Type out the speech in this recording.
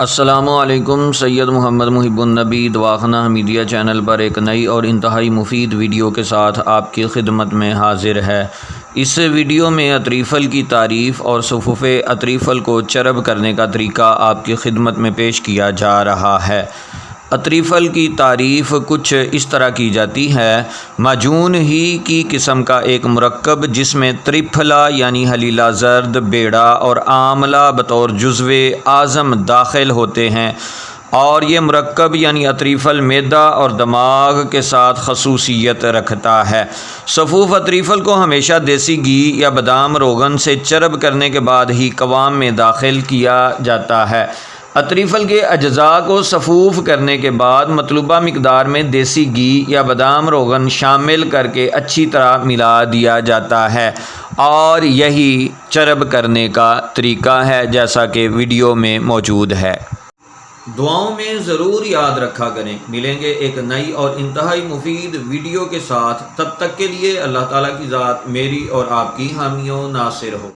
السلام علیکم۔ سید محمد محب النبی دواخانہ حمیدیہ چینل پر ایک نئی اور انتہائی مفید ویڈیو کے ساتھ آپ کی خدمت میں حاضر ہے۔ اس ویڈیو میں عطریفل کی تعریف اور صفوف عطریفل کو چرب کرنے کا طریقہ آپ کی خدمت میں پیش کیا جا رہا ہے۔ عطریفل کی تعریف کچھ اس طرح کی جاتی ہے: معجون ہی کی قسم کا ایک مرکب جس میں تریپھلا یعنی حلیلہ زرد، بیڑا اور آملہ بطور جزو اعظم داخل ہوتے ہیں، اور یہ مرکب یعنی عطریفل معدہ اور دماغ کے ساتھ خصوصیت رکھتا ہے۔ صفوف عطریفل کو ہمیشہ دیسی گھی یا بادام روغن سے چرب کرنے کے بعد ہی قوام میں داخل کیا جاتا ہے۔ عطریفل کے اجزاء کو صفوف کرنے کے بعد مطلوبہ مقدار میں دیسی گھی یا بادام روغن شامل کر کے اچھی طرح ملا دیا جاتا ہے، اور یہی چرب کرنے کا طریقہ ہے جیسا کہ ویڈیو میں موجود ہے۔ دعاؤں میں ضرور یاد رکھا کریں۔ ملیں گے ایک نئی اور انتہائی مفید ویڈیو کے ساتھ، تب تک کے لیے اللہ تعالیٰ کی ذات میری اور آپ کی حامی و ناصر ہو۔